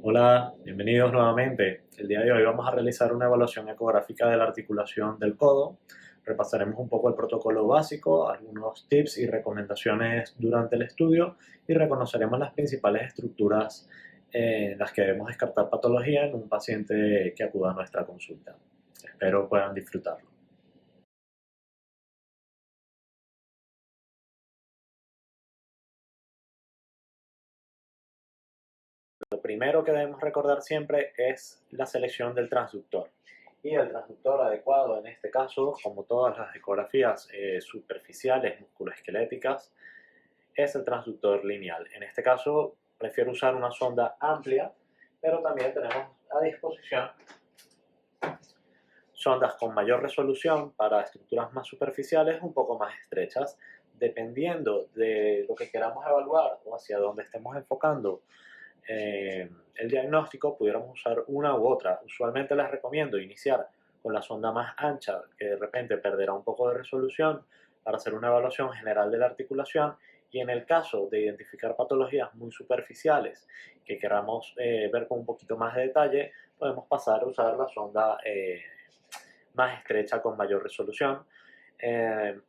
Hola, bienvenidos nuevamente. El día de hoy vamos a realizar una evaluación ecográfica de la articulación del codo. Repasaremos un poco el protocolo básico, algunos tips y recomendaciones durante el estudio y reconoceremos las principales estructuras en las que debemos descartar patología en un paciente que acuda a nuestra consulta. Espero puedan disfrutarlo. Lo primero que debemos recordar siempre es la selección del transductor. Y el transductor adecuado en este caso, como todas las ecografías superficiales musculoesqueléticas, es el transductor lineal. En este caso, prefiero usar una sonda amplia, pero también tenemos a disposición sondas con mayor resolución para estructuras más superficiales, un poco más estrechas. Dependiendo de lo que queramos evaluar o hacia dónde estemos enfocando el diagnóstico, pudiéramos usar una u otra. Usualmente les recomiendo iniciar con la sonda más ancha, que de repente perderá un poco de resolución, para hacer una evaluación general de la articulación, y en el caso de identificar patologías muy superficiales que queramos ver con un poquito más de detalle, podemos pasar a usar la sonda más estrecha con mayor resolución.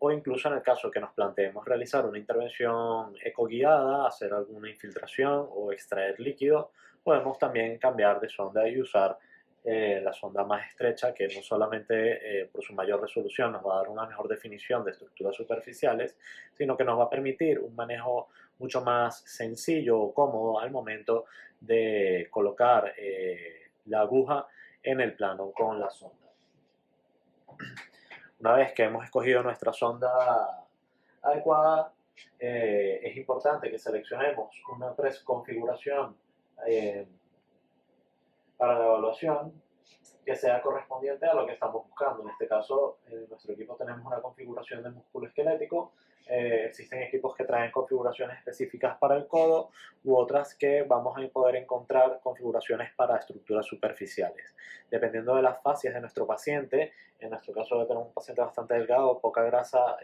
O incluso en el caso que nos planteemos realizar una intervención ecoguiada, hacer alguna infiltración o extraer líquido, podemos también cambiar de sonda y usar la sonda más estrecha, que no solamente por su mayor resolución nos va a dar una mejor definición de estructuras superficiales, sino que nos va a permitir un manejo mucho más sencillo o cómodo al momento de colocar la aguja en el plano con la sonda. Una vez que hemos escogido nuestra sonda adecuada, es importante que seleccionemos una configuración eh, para la evaluación que sea correspondiente a lo que estamos buscando. En este caso, en nuestro equipo tenemos una configuración de músculo esquelético. Existen equipos que traen configuraciones específicas para el codo u otras que vamos a poder encontrar configuraciones para estructuras superficiales. Dependiendo de las fascias de nuestro paciente, en nuestro caso tenemos un paciente bastante delgado, poca grasa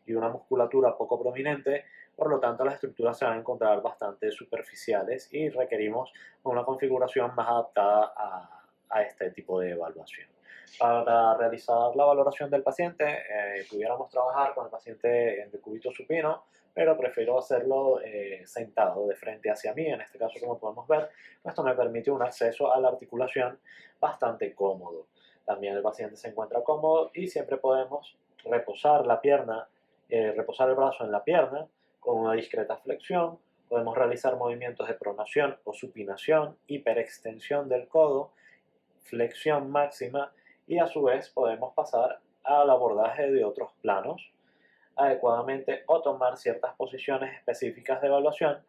y una musculatura poco prominente, por lo tanto las estructuras se van a encontrar bastante superficiales y requerimos una configuración más adaptada a este tipo de evaluación. Para realizar la valoración del paciente, pudiéramos trabajar con el paciente en decúbito supino, pero prefiero hacerlo sentado de frente hacia mí. En este caso, como podemos ver, esto me permite un acceso a la articulación bastante cómodo. También el paciente se encuentra cómodo y siempre podemos reposar la pierna, reposar el brazo en la pierna con una discreta flexión. Podemos realizar movimientos de pronación o supinación, hiperextensión del codo, flexión máxima, y a su vez podemos pasar al abordaje de otros planos adecuadamente o tomar ciertas posiciones específicas de evaluación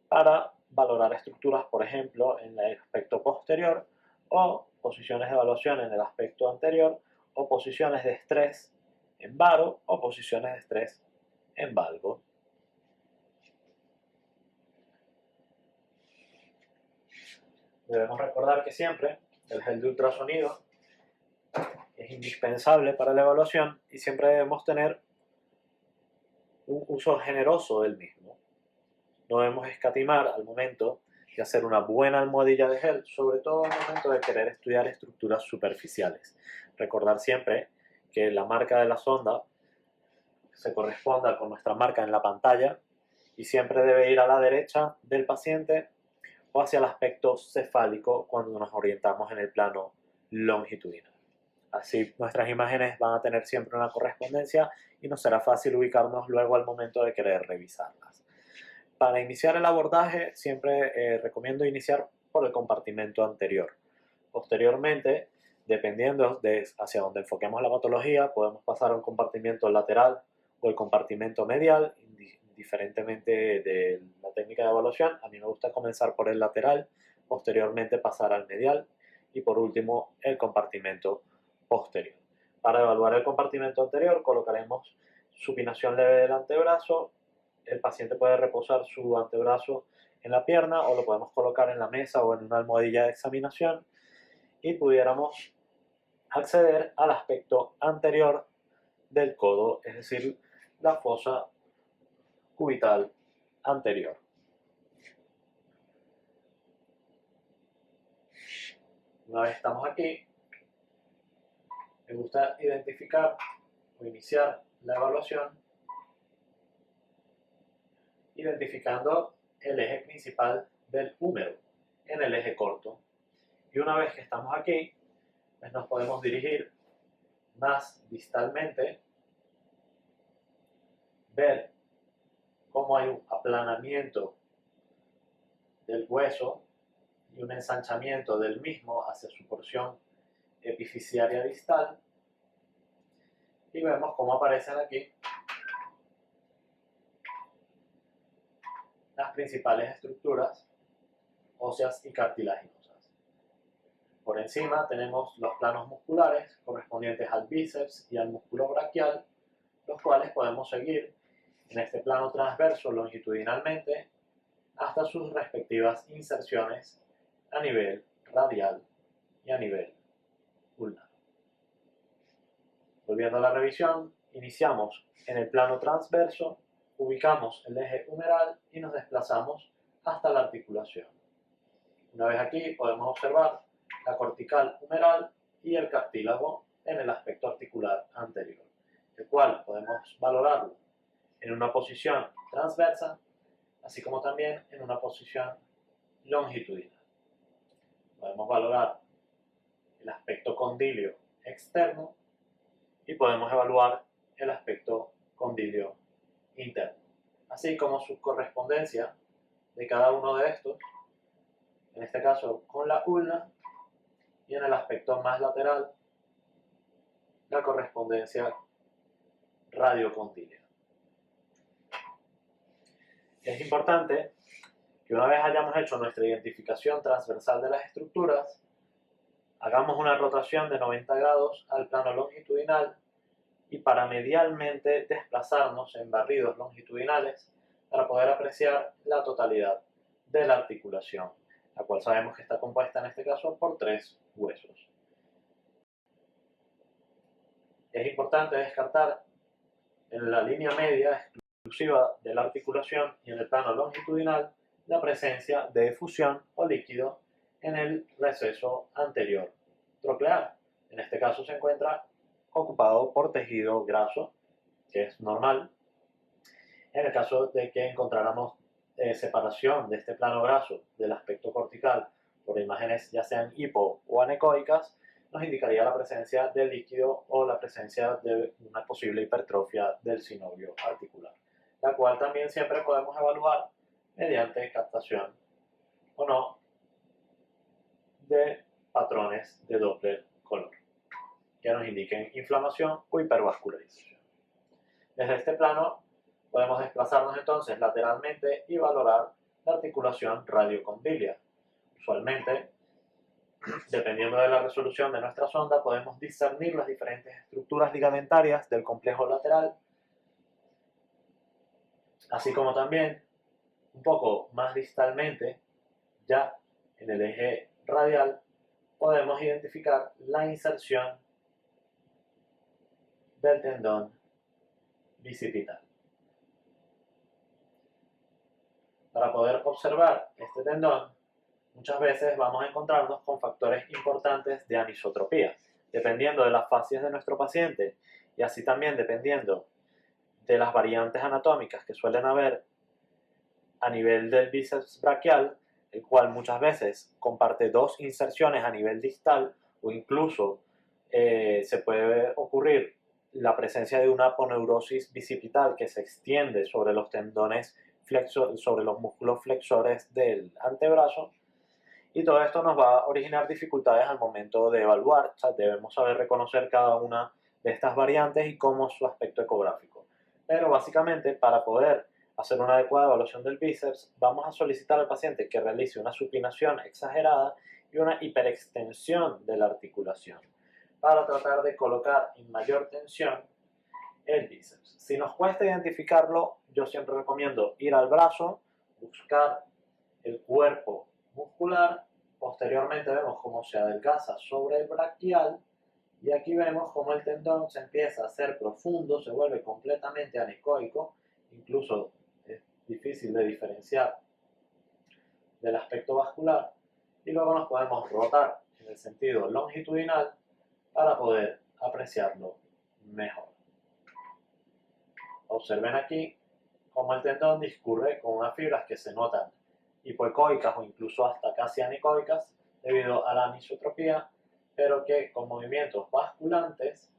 para valorar estructuras, por ejemplo, en el aspecto posterior, o posiciones de evaluación en el aspecto anterior, o posiciones de estrés en varo o posiciones de estrés en valgo. Debemos recordar que siempre el gel de ultrasonido es indispensable para la evaluación y siempre debemos tener un uso generoso del mismo. No debemos escatimar al momento de hacer una buena almohadilla de gel, sobre todo al momento de querer estudiar estructuras superficiales. Recordar siempre que la marca de la sonda se corresponda con nuestra marca en la pantalla y siempre debe ir a la derecha del paciente o hacia el aspecto cefálico cuando nos orientamos en el plano longitudinal. Así nuestras imágenes van a tener siempre una correspondencia y nos será fácil ubicarnos luego al momento de querer revisarlas. Para iniciar el abordaje siempre recomiendo iniciar por el compartimento anterior. Posteriormente, dependiendo de hacia dónde enfoquemos la patología, podemos pasar a un compartimento lateral o el compartimento medial, indiferentemente de la técnica de evaluación. A mí me gusta comenzar por el lateral, posteriormente pasar al medial y por último el compartimento posterior. Para evaluar el compartimento anterior colocaremos supinación leve del antebrazo. El paciente puede reposar su antebrazo en la pierna o lo podemos colocar en la mesa o en una almohadilla de examinación y pudiéramos acceder al aspecto anterior del codo, es decir, la fosa cubital anterior. Una vez estamos aquí, me gusta identificar o iniciar la evaluación identificando el eje principal del húmero en el eje corto. Y una vez que estamos aquí, pues nos podemos dirigir más distalmente, ver cómo hay un aplanamiento del hueso y un ensanchamiento del mismo hacia su porción epifisiaria distal, y vemos cómo aparecen aquí las principales estructuras óseas y cartilaginosas. Por encima tenemos los planos musculares correspondientes al bíceps y al músculo braquial, los cuales podemos seguir en este plano transverso longitudinalmente hasta sus respectivas inserciones a nivel radial y a nivel ulnar. Volviendo a la revisión, iniciamos en el plano transverso, ubicamos el eje humeral y nos desplazamos hasta la articulación. Una vez aquí podemos observar la cortical humeral y el cartílago en el aspecto articular anterior, el cual podemos valorarlo en una posición transversa, así como también en una posición longitudinal. Podemos valorar el aspecto condilio externo y podemos evaluar el aspecto condilio interno, así como su correspondencia de cada uno de estos, en este caso con la ulna, y en el aspecto más lateral, la correspondencia radiocondilia. Es importante que una vez hayamos hecho nuestra identificación transversal de las estructuras, hagamos una rotación de 90 grados al plano longitudinal y paramedialmente desplazarnos en barridos longitudinales para poder apreciar la totalidad de la articulación, la cual sabemos que está compuesta en este caso por 3 huesos. Es importante descartar en la línea media exclusiva de la articulación y en el plano longitudinal la presencia de efusión o líquido en el receso anterior troclear. En este caso se encuentra ocupado por tejido graso, que es normal. En el caso de que encontráramos separación de este plano graso del aspecto cortical por imágenes ya sean hipo o anecoicas, nos indicaría la presencia de líquido o la presencia de una posible hipertrofia del sinovium articular, la cual también siempre podemos evaluar mediante captación o no de patrones de Doppler color que nos indiquen inflamación o hipervascularización. Desde este plano podemos desplazarnos entonces lateralmente y valorar la articulación radiocondilia. Usualmente, dependiendo de la resolución de nuestra sonda, podemos discernir las diferentes estructuras ligamentarias del complejo lateral, así como también un poco más distalmente, ya en el eje radial, podemos identificar la inserción del tendón bicipital. Para poder observar este tendón, muchas veces vamos a encontrarnos con factores importantes de anisotropía, dependiendo de las fases de nuestro paciente y así también dependiendo de las variantes anatómicas que suelen haber a nivel del bíceps braquial, el cual muchas veces comparte 2 inserciones a nivel distal o incluso se puede ocurrir la presencia de una aponeurosis bicipital que se extiende sobre los tendones sobre los músculos flexores del antebrazo, y todo esto nos va a originar dificultades al momento de evaluar. O sea, debemos saber reconocer cada una de estas variantes y cómo es su aspecto ecográfico. Pero básicamente, para poder hacer una adecuada evaluación del bíceps, vamos a solicitar al paciente que realice una supinación exagerada y una hiperextensión de la articulación para tratar de colocar en mayor tensión el bíceps. Si nos cuesta identificarlo, yo siempre recomiendo ir al brazo, buscar el cuerpo muscular, posteriormente vemos cómo se adelgaza sobre el braquial y aquí vemos cómo el tendón se empieza a hacer profundo, se vuelve completamente anecoico, incluso es difícil de diferenciar del aspecto vascular, y luego nos podemos rotar en el sentido longitudinal para poder apreciarlo mejor. Observen aquí cómo el tendón discurre con unas fibras que se notan hipoecoicas o incluso hasta casi anecoicas debido a la anisotropía, pero que con movimientos basculantes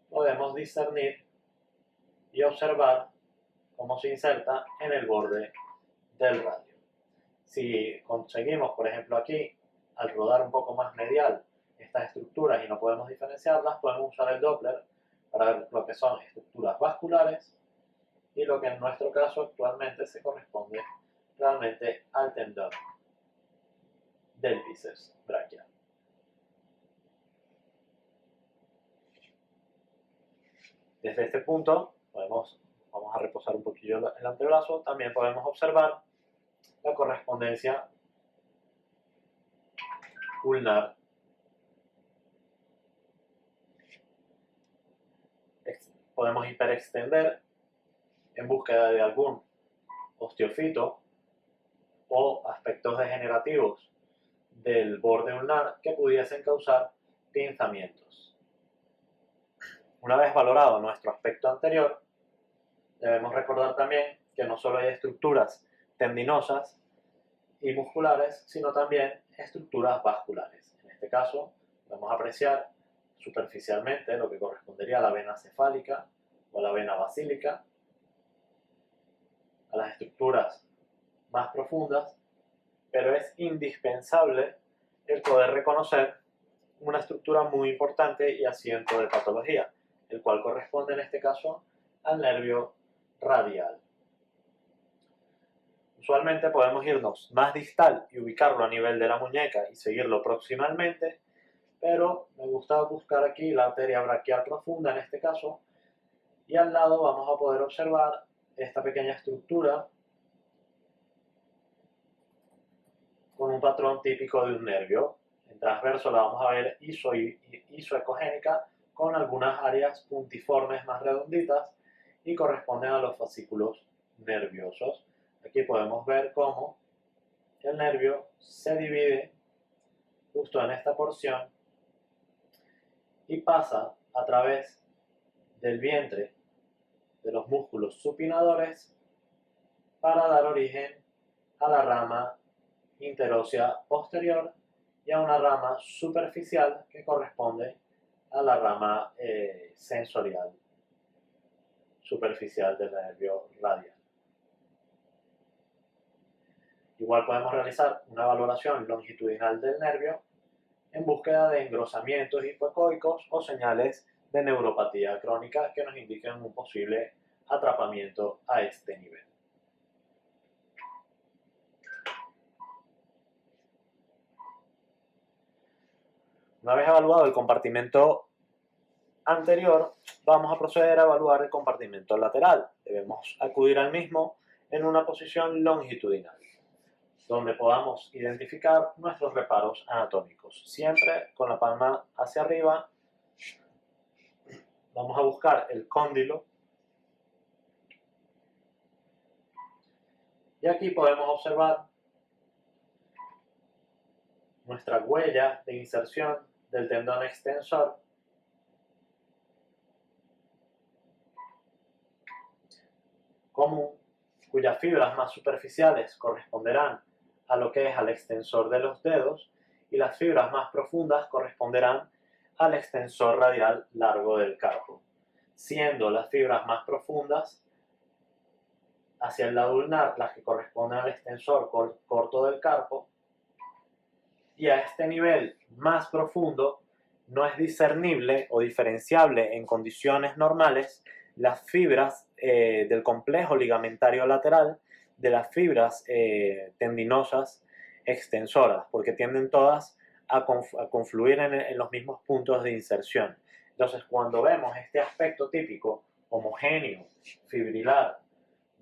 podemos discernir y observar cómo se inserta en el borde del radio. Si conseguimos, por ejemplo aquí, al rodar un poco más medial estas estructuras y no podemos diferenciarlas, podemos usar el Doppler para ver lo que son estructuras vasculares y lo que en nuestro caso actualmente se corresponde realmente al tendón del bíceps braquial. Desde este punto vamos a reposar un poquillo el antebrazo, también podemos observar la correspondencia ulnar. Podemos hiperextender en búsqueda de algún osteofito o aspectos degenerativos del borde ulnar que pudiesen causar pinzamientos. Una vez valorado nuestro aspecto anterior, debemos recordar también que no solo hay estructuras tendinosas y musculares, sino también estructuras vasculares. En este caso, vamos a apreciar superficialmente lo que correspondería a la vena cefálica o a la vena basílica, a las estructuras más profundas, pero es indispensable el poder reconocer una estructura muy importante y asiento de patología, el cual corresponde en este caso al nervio radial. Usualmente podemos irnos más distal y ubicarlo a nivel de la muñeca y seguirlo proximalmente, pero me gusta buscar aquí la arteria braquial profunda en este caso, y al lado vamos a poder observar esta pequeña estructura con un patrón típico de un nervio. En transverso la vamos a ver isoecogénica con algunas áreas puntiformes más redonditas y corresponden a los fascículos nerviosos. Aquí podemos ver cómo el nervio se divide justo en esta porción y pasa a través del vientre de los músculos supinadores para dar origen a la rama interósea posterior y a una rama superficial que corresponde a la rama sensorial superficial del nervio radial. Igual podemos realizar una valoración longitudinal del nervio en búsqueda de engrosamientos hipoecoicos o señales de neuropatía crónica que nos indiquen un posible atrapamiento a este nivel. Una vez evaluado el compartimento anterior, vamos a proceder a evaluar el compartimento lateral. Debemos acudir al mismo en una posición longitudinal, donde podamos identificar nuestros reparos anatómicos. Siempre con la palma hacia arriba, vamos a buscar el cóndilo. Y aquí podemos observar nuestra huella de inserción del tendón extensor común, cuyas fibras más superficiales corresponderán a lo que es al extensor de los dedos y las fibras más profundas corresponderán al extensor radial largo del carpo, siendo las fibras más profundas hacia el lado ulnar las que corresponden al extensor corto del carpo, y a este nivel más profundo no es discernible o diferenciable en condiciones normales las fibras del complejo ligamentario lateral de las fibras tendinosas extensoras, porque tienden todas a confluir en los mismos puntos de inserción. Entonces, cuando vemos este aspecto típico homogéneo, fibrilar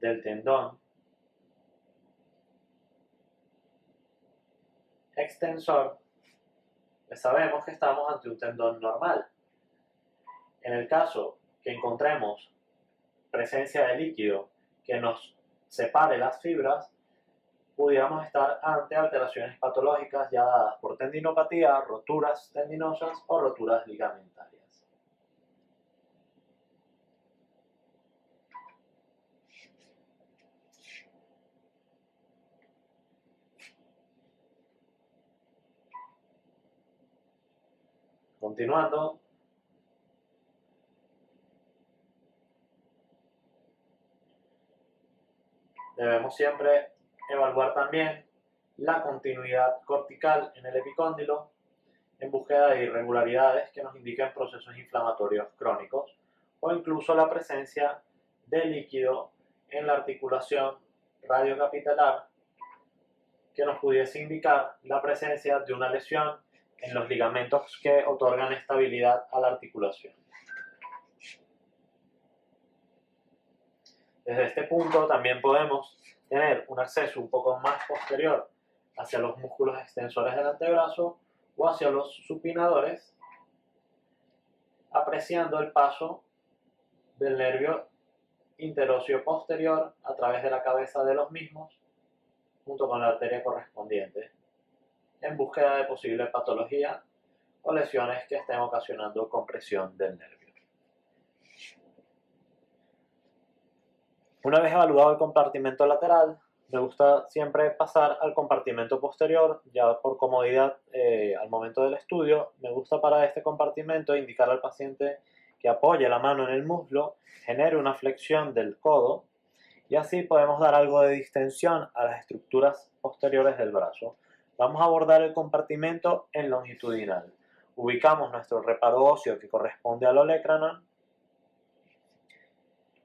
del tendón extensor, pues sabemos que estamos ante un tendón normal. En el caso que encontremos presencia de líquido que nos separe las fibras, pudiéramos estar ante alteraciones patológicas ya dadas por tendinopatía, roturas tendinosas o roturas ligamentarias. Continuando, debemos siempre evaluar también la continuidad cortical en el epicóndilo en búsqueda de irregularidades que nos indiquen procesos inflamatorios crónicos o incluso la presencia de líquido en la articulación radiocapitelar que nos pudiese indicar la presencia de una lesión en los ligamentos que otorgan estabilidad a la articulación. Desde este punto también podemos tener un acceso un poco más posterior hacia los músculos extensores del antebrazo o hacia los supinadores, apreciando el paso del nervio interóseo posterior a través de la cabeza de los mismos junto con la arteria correspondiente, en búsqueda de posible patología o lesiones que estén ocasionando compresión del nervio. Una vez evaluado el compartimento lateral, me gusta siempre pasar al compartimento posterior, ya por comodidad al momento del estudio. Me gusta para este compartimento indicar al paciente que apoye la mano en el muslo, genere una flexión del codo y así podemos dar algo de distensión a las estructuras posteriores del brazo. Vamos a abordar el compartimento en longitudinal. Ubicamos nuestro reparo óseo que corresponde al olecranon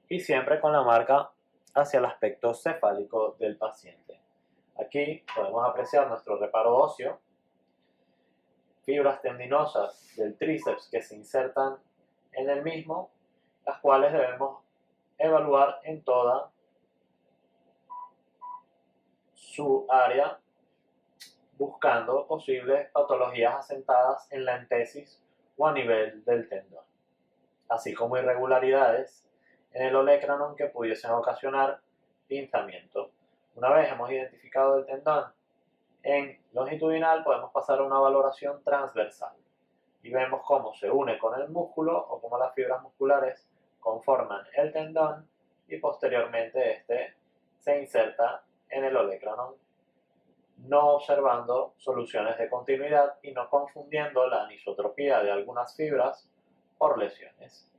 y siempre con la marca hacia el aspecto cefálico del paciente. Aquí podemos apreciar nuestro reparo óseo, fibras tendinosas del tríceps que se insertan en el mismo, las cuales debemos evaluar en toda su área, buscando posibles patologías asentadas en la entesis o a nivel del tendón, así como irregularidades en el olecranon que pudiesen ocasionar pinzamiento. Una vez hemos identificado el tendón en longitudinal, podemos pasar a una valoración transversal y vemos cómo se une con el músculo o cómo las fibras musculares conforman el tendón y posteriormente este se inserta en el olecranon, no observando soluciones de continuidad y no confundiendo la anisotropía de algunas fibras por lesiones.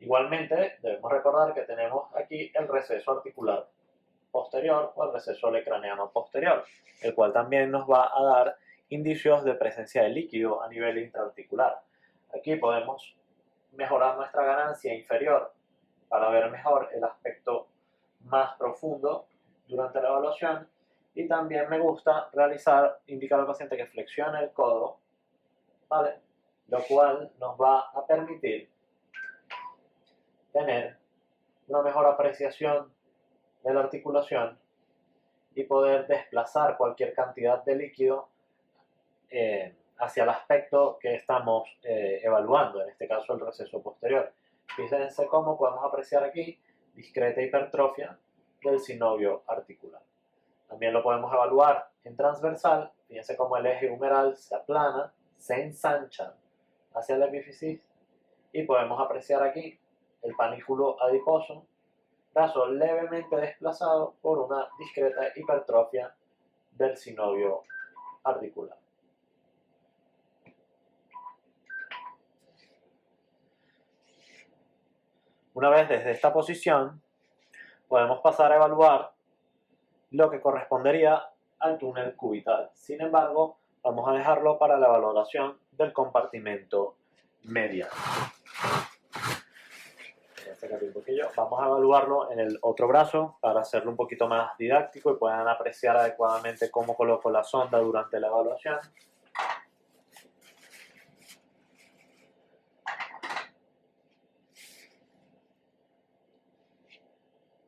Igualmente, debemos recordar que tenemos aquí el receso articular posterior o el receso olecraneano posterior, el cual también nos va a dar indicios de presencia de líquido a nivel intraarticular. Aquí podemos mejorar nuestra ganancia inferior para ver mejor el aspecto más profundo durante la evaluación y también me gusta indicar al paciente que flexione el codo, ¿vale? Lo cual nos va a permitir tener una mejor apreciación de la articulación y poder desplazar cualquier cantidad de líquido hacia el aspecto que estamos evaluando, en este caso el receso posterior. Fíjense cómo podemos apreciar aquí discreta hipertrofia del sinovio articular. También lo podemos evaluar en transversal. Fíjense cómo el eje humeral se aplana, se ensancha hacia la epífisis y podemos apreciar aquí el panículo adiposo, brazo levemente desplazado por una discreta hipertrofia del sinovio articular. Una vez desde esta posición, podemos pasar a evaluar lo que correspondería al túnel cubital. Sin embargo, vamos a dejarlo para la valoración del compartimento medial. Vamos a evaluarlo en el otro brazo para hacerlo un poquito más didáctico y puedan apreciar adecuadamente cómo coloco la sonda durante la evaluación.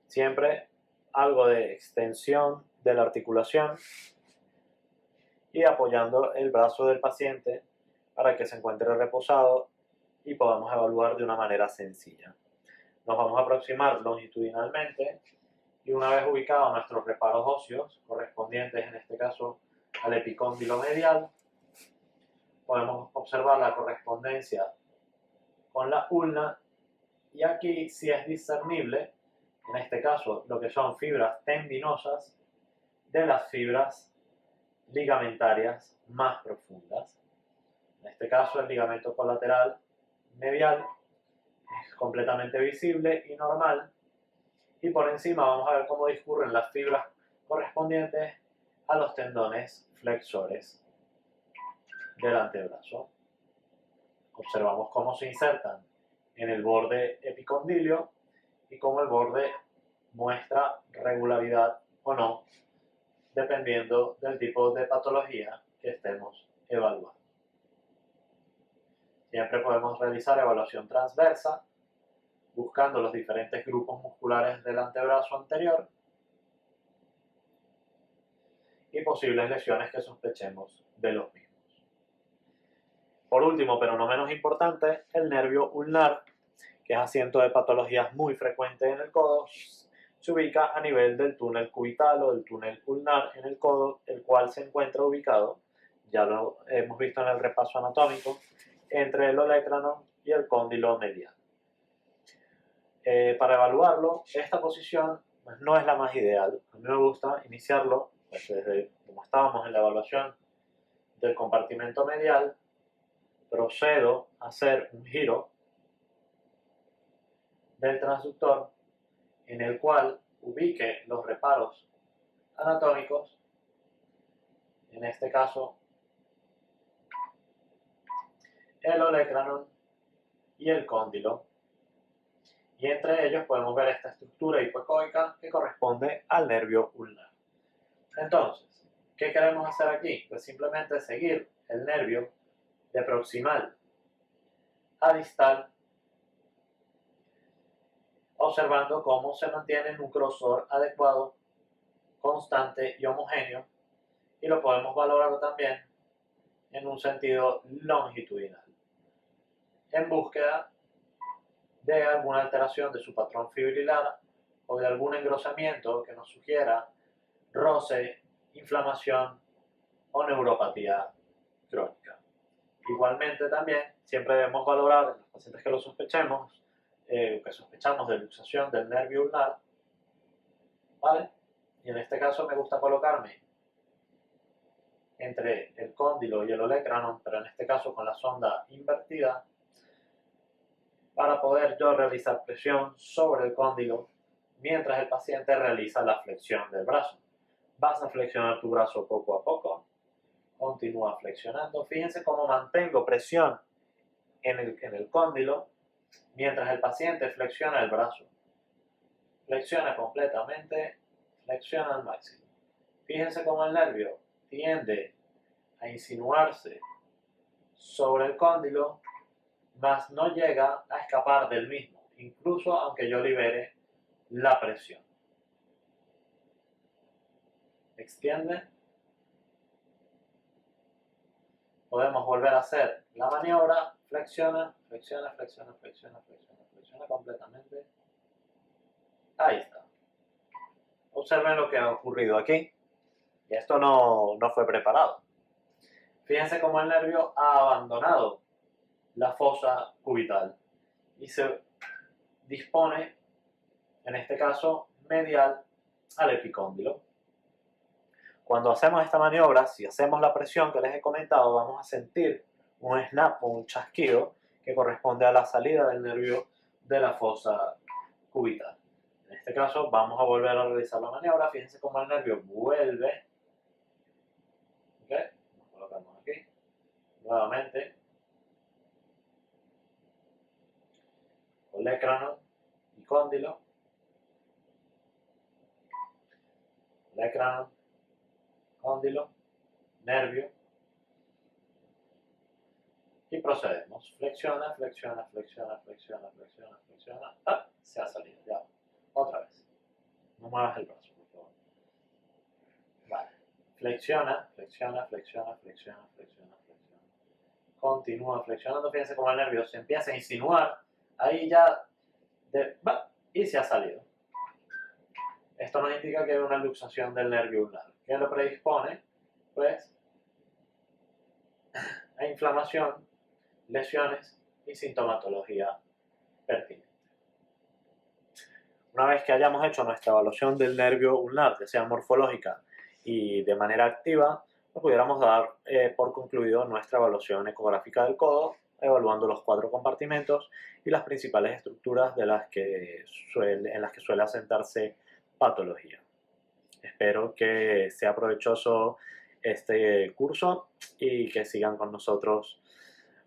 Siempre algo de extensión de la articulación y apoyando el brazo del paciente para que se encuentre reposado y podamos evaluar de una manera sencilla. Nos vamos a aproximar longitudinalmente Y una vez ubicados nuestros reparos óseos, correspondientes en este caso al epicóndilo medial, podemos observar la correspondencia con la ulna, y aquí sí es discernible, en este caso, lo que son fibras tendinosas de las fibras ligamentarias más profundas. En este caso, el ligamento colateral medial es completamente visible y normal, y por encima vamos a ver cómo discurren las fibras correspondientes a los tendones flexores del antebrazo. Observamos cómo se insertan en el borde epicondilio y cómo el borde muestra regularidad o no, dependiendo del tipo de patología que estemos evaluando. Siempre podemos realizar evaluación transversa, buscando los diferentes grupos musculares del antebrazo anterior y posibles lesiones que sospechemos de los mismos. Por último, pero no menos importante, el nervio ulnar, que es asiento de patologías muy frecuentes en el codo, se ubica a nivel del túnel cubital o del túnel ulnar en el codo, el cual se encuentra ubicado, ya lo hemos visto en el repaso anatómico, entre el olecranon y el cóndilo medial. Para evaluarlo, esta posición pues, no es la más ideal. A mí me gusta iniciarlo pues, desde como estábamos en la evaluación del compartimento medial. Procedo a hacer un giro del transductor en el cual ubique los reparos anatómicos, en este caso el olecranon y el cóndilo, y entre ellos podemos ver esta estructura hipoecoica que corresponde al nervio ulnar. Entonces, ¿qué queremos hacer aquí? Pues simplemente seguir el nervio de proximal a distal, observando cómo se mantiene en un grosor adecuado, constante y homogéneo, y lo podemos valorar también en un sentido longitudinal, en búsqueda de alguna alteración de su patrón fibrilar o de algún engrosamiento que nos sugiera roce, inflamación o neuropatía crónica. Igualmente también siempre debemos valorar en los pacientes que lo sospechemos, que sospechamos de luxación del nervio ulnar, ¿vale? Y en este caso me gusta colocarme entre el cóndilo y el olecranon, pero en este caso con la sonda invertida, para poder yo realizar presión sobre el cóndilo mientras el paciente realiza la flexión del brazo. Vas a flexionar tu brazo poco a poco, continúa flexionando. Fíjense cómo mantengo presión en el cóndilo mientras el paciente flexiona el brazo. Flexiona completamente, flexiona al máximo. Fíjense cómo el nervio tiende a insinuarse sobre el cóndilo, mas no llega a escapar del mismo, incluso aunque yo libere la presión. Extiende. Podemos volver a hacer la maniobra, flexiona, flexiona, flexiona, flexiona, flexiona, flexiona completamente. Ahí está. Observen lo que ha ocurrido aquí. Y esto no fue preparado. Fíjense cómo el nervio ha abandonado la fosa cubital y se dispone, en este caso, medial al epicóndilo. Cuando hacemos esta maniobra, si hacemos la presión que les he comentado, vamos a sentir un snap o un chasquido que corresponde a la salida del nervio de la fosa cubital. En este caso, vamos a volver a realizar la maniobra. Fíjense cómo el nervio vuelve. ¿Okay? Nos colocamos aquí. Nuevamente. Olecranon y cóndilo. Olecranon, cóndilo, nervio. Y procedemos. Flexiona, flexiona, flexiona, flexiona, flexiona, flexiona. ¡Ah! Se ha salido. Ya. Otra vez. No muevas el brazo, por favor. Vale. Flexiona, flexiona, flexiona, flexiona, flexiona, flexiona. Continúa flexionando. Fíjense cómo el nervio se empieza a insinuar. Ahí ya. Y se ha salido. Esto nos indica que hay una luxación del nervio ulnar, que lo predispone pues, a inflamación, lesiones y sintomatología pertinente. Una vez que hayamos hecho nuestra evaluación del nervio ulnar, ya sea morfológica y de manera activa, nos pudiéramos dar por concluido nuestra evaluación ecográfica del codo, evaluando los 4 compartimentos y las principales estructuras en las que suele asentarse patología. Espero que sea provechoso este curso y que sigan con nosotros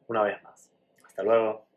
una vez más. Hasta luego.